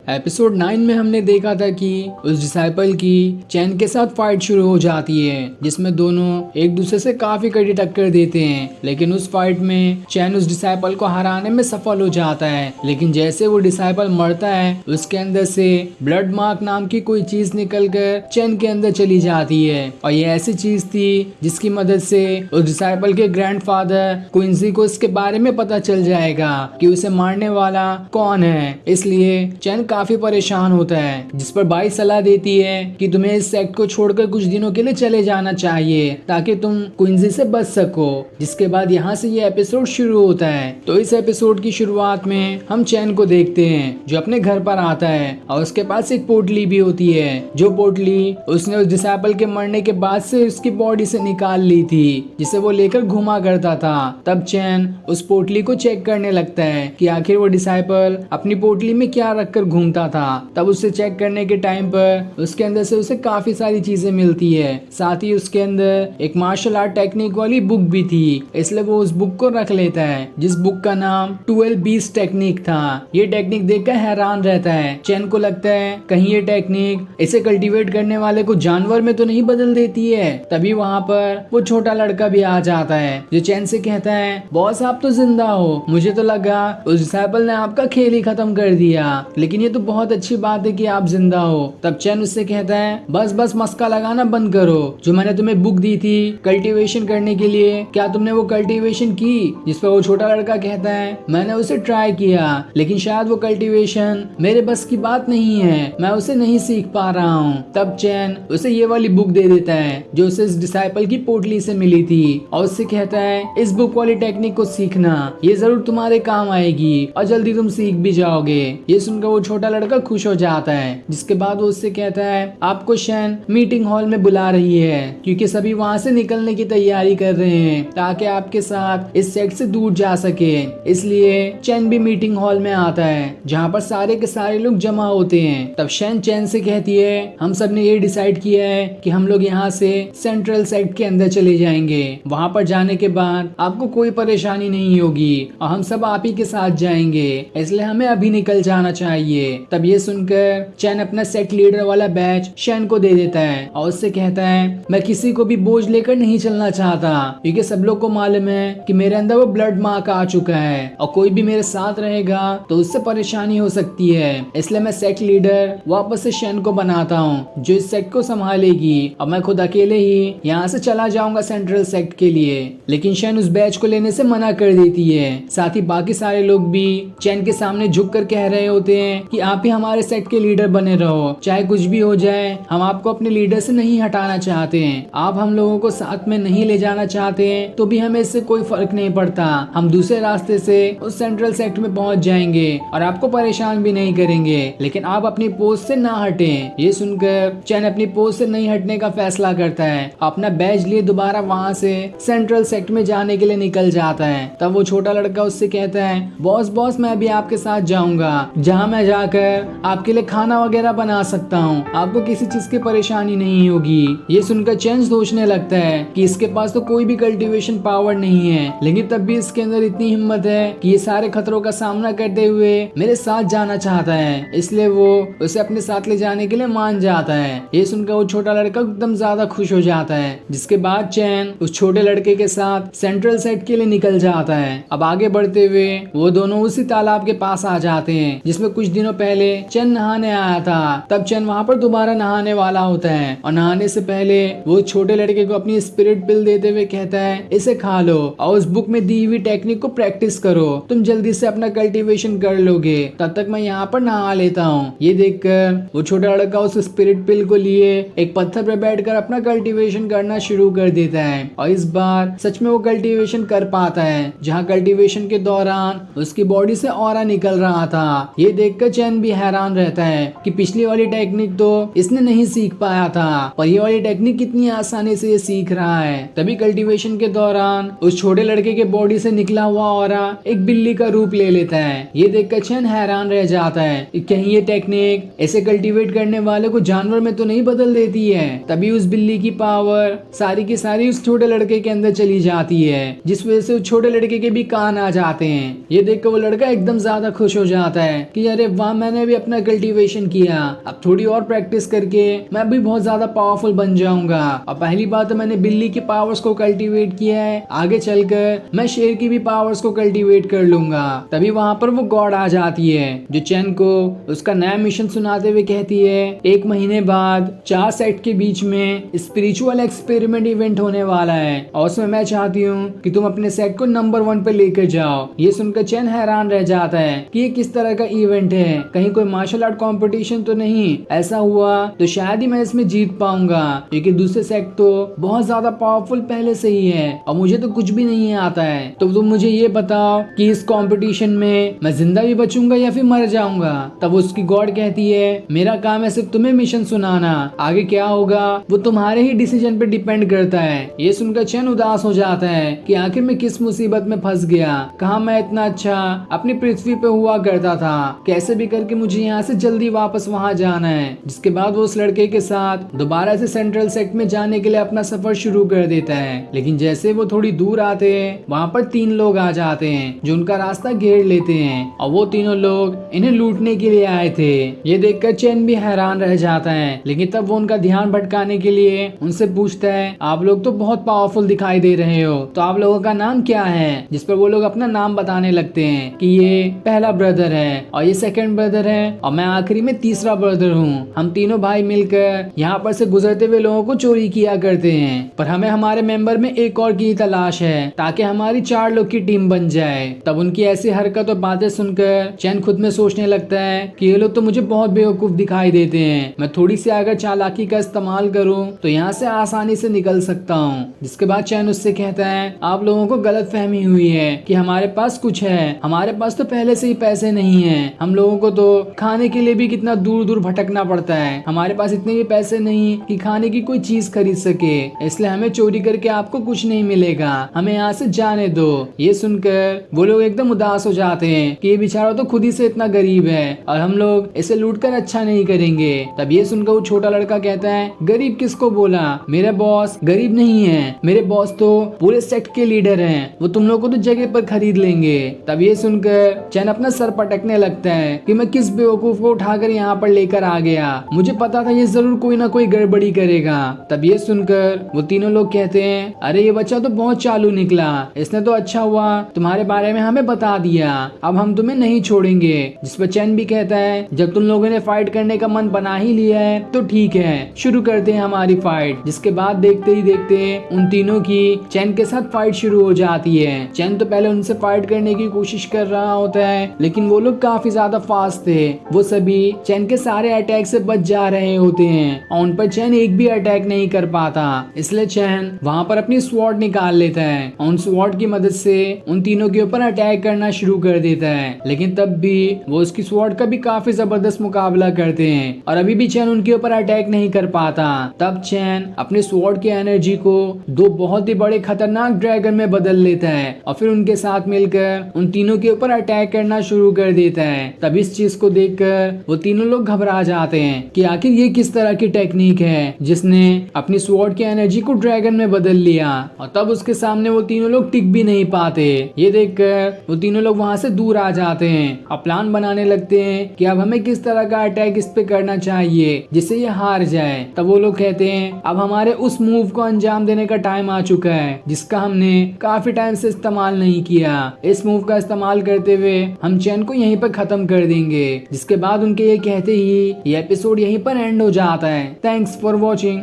Episode 9 में हमने देखा था कि उस डिसाइपल की चैन के साथ फाइट शुरू हो जाती है, जिसमें दोनों एक दूसरे से काफी कड़ी टक्कर देते हैं। लेकिन उस फाइट में चैन उस डिसाइपल को हराने में सफल हो जाता है। लेकिन जैसे वो डिसाइपल मरता है, उसके अंदर से ब्लड मार्क नाम की कोई चीज निकलकर चैन के अंदर चली जाती है। और ये ऐसी चीज थी जिसकी मदद से उस डिसाइपल के ग्रैंडफादर क्विंसी को इसके बारे में पता चल जाएगा कि उसे मारने वाला कौन है। इसलिए चैन काफी परेशान होता है, जिस पर बाई सलाह देती है कि तुम्हें इस सेक्ट को छोड़कर कुछ दिनों के लिए चले जाना चाहिए ताकि तुम क्विंसी से बच सको। जिसके बाद यहाँ से ये एपिसोड शुरू होता है। तो इस एपिसोड की शुरुआत में हम चैन को देखते हैं जो अपने घर पर आता है और उसके पास एक पोटली भी होती है, जो पोटली उसने उस डिसाइपल के मरने के बाद से उसकी बॉडी से निकाल ली थी, जिसे वो लेकर घुमा करता था। तब चैन उस पोटली को चेक करने लगता है कि आखिर वो डिसाइपल अपनी पोटली में क्या रखकर घूमता था। तब उसे चेक करने के टाइम पर उसके अंदर से उसे काफी सारी चीजें मिलती है। साथ ही उसके अंदर एक मार्शल आर्ट टेक्निक वाली बुक भी थी, इसलिए वो उस बुक को रख लेता है, जिस बुक का नाम 12 बीस्ट टेक्निक था। ये टेक्निक देखकर हैरान रहता है। चैन को लगता है कहीं ये टेक्निक इसे कल्टीवेट करने वाले को जानवर में तो नहीं बदल देती है। तभी वहाँ पर वो छोटा लड़का भी आ जाता है, जो चैन से कहता है, बॉस आप तो जिंदा हो, मुझे तो लगा उस डिसाइपल ने आपका खेल ही खत्म कर दिया, लेकिन ये तो बहुत अच्छी बात है कि आप जिंदा हो। तब चैन उससे कहता है, बस बस मस्का लगाना बंद करो। जो मैंने तुम्हें बुक दी थी कल्टीवेशन करने के लिए, क्या तुमने वो कल्टीवेशन की? जिस पर वो छोटा लड़का कहता है, मैंने उसे ट्राई किया, लेकिन शायद वो कल्टीवेशन मेरे बस की बात नहीं है, मैं उसे नहीं सीख पा रहा हूँ। तब चैन उसे ये वाली बुक दे देता है जो उसे इस डिसाइपल की पोटली से मिली थी, और उससे कहता है, इस बुक वाली टेक्निक को सीखना, ये जरूर तुम्हारे काम आएगी और जल्दी तुम सीख भी जाओगे। ये सुनकर वो छोटा लड़का खुश हो जाता है। जिसके बाद वो उससे कहता है, आपको शैन मीटिंग हॉल में बुला रही है, क्योंकि सभी वहाँ से निकलने की तैयारी कर रहे हैं ताकि आपके साथ इस सेट से दूर जा सके। इसलिए चैन भी मीटिंग हॉल में आता है, जहाँ पर सारे के सारे लोग जमा होते हैं। तब शैन चैन से कहती है, हम सब ने ये डिसाइड किया है कि हम लोग यहाँ से सेंट्रल सेक्ट के अंदर चले जाएंगे। वहाँ पर जाने के बाद आपको कोई परेशानी नहीं होगी और हम सब आप ही के साथ जाएंगे, इसलिए हमें अभी निकल जाना चाहिए। तब ये सुनकर चैन अपना सेट लीडर वाला बैच शैन को दे देता है और उससे कहता है, मैं किसी को भी बोझ लेकर नहीं चलना चाहता, क्योंकि सब लोग को मालूम है कि मेरे अंदर वो ब्लड मार्क आ चुका है और कोई भी मेरे साथ रहेगा तो उससे परेशानी हो सकती है। इसलिए मैं सेट लीडर वापस से शैन को बनाता हूँ, जो इस सेक्ट को संभालेगी, और मैं खुद अकेले ही यहाँ से चला जाऊंगा सेंट्रल सेक्ट के लिए। लेकिन शैन उस बैच को लेने से मना कर देती है। साथ ही बाकी सारे लोग भी चैन के सामने झुक कर कह रहे होते हैं कि आप ही हमारे सेक्ट के लीडर बने रहो, चाहे कुछ भी हो जाए, हम आपको अपने लीडर से नहीं हटाना चाहते हैं। आप हम लोगों को साथ में नहीं ले जाना चाहते हैं तो भी हमें इससे कोई फर्क नहीं पड़ता, हम दूसरे रास्ते से उस सेंट्रल सेक्ट में पहुंच जाएंगे और आपको परेशान भी नहीं करेंगे, लेकिन आप अपनी पोस्ट से ना हटें। ये सुनकर चैन अपनी पोस्ट से नहीं हटने का फैसला करता है, अपना बैज लिए दोबारा वहाँ से सेंट्रल सेक्ट में जाने के लिए निकल जाता है। तब वो छोटा लड़का उससे कहता है, बॉस बॉस मैं भी आपके साथ जाऊंगा, जहाँ मैं जाकर आपके लिए खाना वगैरह बना सकता हूँ, आपको किसी चीज की परेशानी नहीं होगी। ये सुनकर चैन सोचने लगता है कि इसके पास तो कोई भी कल्टीवेशन पावर नहीं है, लेकिन तब भी इसके अंदर इतनी हिम्मत है कि ये सारे खतरों का सामना करते हुए मेरे साथ जाना चाहता है, इसलिए वो उसे अपने साथ ले जाने के लिए मान जाता है। ये सुनकर वो छोटा लड़का एकदम ज्यादा खुश हो जाता है। जिसके बाद चैन उस छोटे लड़के के साथ सेंट्रल सेट के लिए निकल जाता है। अब आगे बढ़ते हुए वो दोनों उसी तालाब के पास आ जाते हैं जिसमें कुछ दिनों पहले चैन नहाने आया था। तब चैन वहाँ पर दोबारा नहाने वाला होता है और नहाने से पहले वो छोटे लड़के को अपनी स्पिरिट पिल देते हुए कहता है, इसे खा लो और उस बुक में दी हुई टेक्निक को प्रैक्टिस करो, तुम जल्दी से अपना कल्टीवेशन कर लोगे, तब तक मैं यहाँ पर नहा लेता हूँ। ये देखकर वो छोटा लड़का उस स्पिरिट पिल को लिए एक पत्थर पर बैठकर अपना कल्टीवेशन करना शुरू कर देता है और इस बार सच में वो कल्टीवेशन कर पाता है, जहाँ कल्टीवेशन के दौरान उसकी बॉडी से ऑरा निकल रहा था। ये देखकर चैन भी हैरान रहता है कि पिछली वाली टेक्निक तो इसने नहीं सीख पाया था, पर ये वाली टेक्निक कितनी आसानी से ये सीख रहा है। तभी कल्टीवेशन के दौरान उस छोटे लड़के के बॉडी से निकला हुआ ऑरा एक बिल्ली का रूप ले लेता है। ये देखकर चैन हैरान रह जाता है कि कहीं ये टेक्निक ऐसे कल्टीवेट करने वाले को जानवर में तो नहीं बदल देती है। तभी उस बिल्ली की पावर सारी की सारी उस छोटे लड़के के अंदर चली जाती है, जिस वजह से उस छोटे लड़के के भी कान आ जाते हैं। ये देखकर वो लड़का एकदम ज्यादा खुश हो जाता है कि अरे वाह, मैंने भी अपना कल्टीवेशन किया, अब थोड़ी और प्रैक्टिस करके मैं भी बहुत ज्यादा पावरफुल बन जाऊंगा। और पहली बात तो मैंने बिल्ली की पावर्स को कल्टीवेट किया है, आगे चलकर मैं शेर की भी पावर्स को कल्टीवेट कर लूंगा। तभी वहाँ पर वो गॉड आ जाती है जो चैन को उसका नया मिशन सुनाते हुए कहती है 1 महीने बाद 4 सेट के बीच में स्पिरिचुअल एक्सपेरिमेंट इवेंट होने वाला है और उसमें मैं चाहती हूँ कि तुम अपने सेट को नंबर 1 पे लेकर जाओ। ये सुनकर चैन हैरान रह जाता है कि ये किस तरह का इवेंट है, कहीं कोई मार्शल आर्ट कंपटीशन तो नहीं? ऐसा हुआ तो शायद ही मैं इसमें जीत पाऊंगा, क्योंकि दूसरे सेट तो बहुत ज्यादा पावरफुल पहले से ही है और मुझे तो कुछ भी नहीं आता है। तो तुम मुझे ये बताओ कि इस कंपटीशन में मैं जिंदा भी बचूंगा या फिर मर जाऊंगा? तब उसकी गॉड कहती है मेरा काम है सिर्फ तुम्हें मिशन सुनाना, आगे क्या होगा वो तुम्हारे ही डिसीजन पे डिपेंड करता है। ये सुनकर चैन उदास हो जाता है कि आखिर मैं किस मुसीबत में फंस गया, कहा मैं इतना अच्छा अपनी पृथ्वी पे हुआ करता था, कैसे भी करके मुझे यहाँ से जल्दी वापस वहाँ जाना है। जिसके बाद वो उस लड़के के साथ दोबारा से सेंट्रल सेक्ट में जाने के लिए अपना सफर शुरू कर देता है। लेकिन जैसे वो थोड़ी दूर आते हैं वहाँ पर 3 लोग आ जाते हैं जो उनका रास्ता घेर लेते हैं और वो तीनों लोग इन्हें लूटने के लिए आए थे। ये देखकर चैन भी हैरान रह जाता है, लेकिन तब वो उनका ध्यान भटकाने के लिए उनसे पूछता है आप लोग तो बहुत पावरफुल दिखाई दे रहे हो, तो आप लोगों का नाम क्या है? जिस पर वो लोग अपना नाम बताने लगते हैं कि ये पहला ब्रदर है और ये सेकंड ब्रदर है और मैं आखिरी में तीसरा ब्रदर हूँ। हम तीनों भाई मिलकर यहाँ पर से गुजरते हुए लोगों को चोरी किया करते हैं, पर हमें हमारे मेंबर में एक और की तलाश है ताकि हमारी 4 लोग की टीम बन जाए। तब उनकी ऐसी हरकत और बातें सुनकर चैन खुद में सोचने लगता है कि ये लोग तो मुझे बहुत बेवकूफ दिखाई देते हैं, मैं थोड़ी सी अगर चालाकी का इस्तेमाल करूँ तो यहाँ से आसानी से निकल सकता हूँ। जिसके बाद चैन उससे कहता है आप लोगों को गलत फहमी हुई है कि हमारे पास कुछ है, हमारे पास तो पहले से ही पैसे नहीं है, हम लोगों को तो खाने के लिए भी कितना दूर दूर भटकना पड़ता है, हमारे पास इतने भी पैसे नहीं कि खाने की कोई चीज खरीद सके, इसलिए हमें चोरी करके आपको कुछ नहीं मिलेगा, हमें यहाँ से जाने दो। ये सुनकर वो लोग एकदम उदास हो जाते हैं कि ये बेचारा तो खुद ही से इतना गरीब है और हम लोग इसे लूट कर अच्छा नहीं करेंगे। तब ये सुनकर वो छोटा लड़का कहता है गरीब किसको बोला, मेरा बॉस गरीब नहीं है, मेरे बॉस तो पूरे सेक्ट के लीडर हैं, वो तुम लोग को तो जगह पर खरीद लेंगे। तब ये सुनकर चैन अपना सर पटकने लगता है कि मैं किस बेवकूफ को उठाकर यहाँ पर लेकर आ गया, मुझे पता था ये जरूर कोई ना कोई गड़बड़ी करेगा। तब ये सुनकर वो तीनों लोग कहते हैं अरे ये बच्चा तो बहुत चालू निकला, इसने तो अच्छा हुआ तुम्हारे बारे में हमें बता दिया, अब हम तुम्हें नहीं छोड़ेंगे। जिस पर चैन भी कहता है जब तुम लोगों ने फाइट करने का मन बना ही लिया है तो ठीक है, शुरू करते हैं हमारी फाइट। जिसके बाद देखते ही देखते उन तीनों की चैन के साथ फाइट शुरू हो जाती है। चैन तो पहले उनसे फाइट करने की कोशिश कर रहा होता है, लेकिन वो लोग काफी ज्यादा फास्ट थे, वो सभी चैन के सारे अटैक से बच जा रहे होते हैं और उन पर चैन एक भी अटैक नहीं कर पाता। इसलिए चैन वहाँ पर अपनी स्वॉर्ड निकाल लेता है और उन स्वॉर्ड की मदद से उन तीनों के ऊपर अटैक करना शुरू कर देता है। लेकिन तब भी वो उसकी स्वॉर्ड का भी काफी जबरदस्त मुकाबला करते हैं और अभी भी चैन उनके ऊपर अटैक नहीं कर पाता। तब चैन अपने स्वॉर्ड की एनर्जी को 2 बहुत ही बड़े खतरनाक ड्रैगन में बदल लेता है और फिर उनके साथ मिलकर उन तीनों के ऊपर अटैक करना शुरू कर देता है। तब इस चीज को देखकर वो तीनों लोग घबरा जाते हैं कि आखिर ये किस तरह की टेक्निक है जिसने अपनी स्वॉर्ड की एनर्जी को ड्रैगन में बदल लिया। और तब उसके सामने वो तीनों लोग टिक भी नहीं पाते। ये देखकर वो तीनों लोग वहां से दूर आ जाते हैं और प्लान बनाने लगते हैं कि अब हमें किस तरह का अटैक इस पे करना चाहिए जिससे ये हार जाए। तब वो लोग कहते हैं अब हमारे उस मूव को अंजाम देने का टाइम आ चुका है जिसका हमने काफी टाइम से इस्तेमाल नहीं किया। इस मूव का इस्तेमाल करते हुए हम चैन को यहीं पर खत्म कर देंगे। जिसके बाद उनके ये कहते ही ये एपिसोड यहीं पर एंड हो जाता है। Thanks for watching.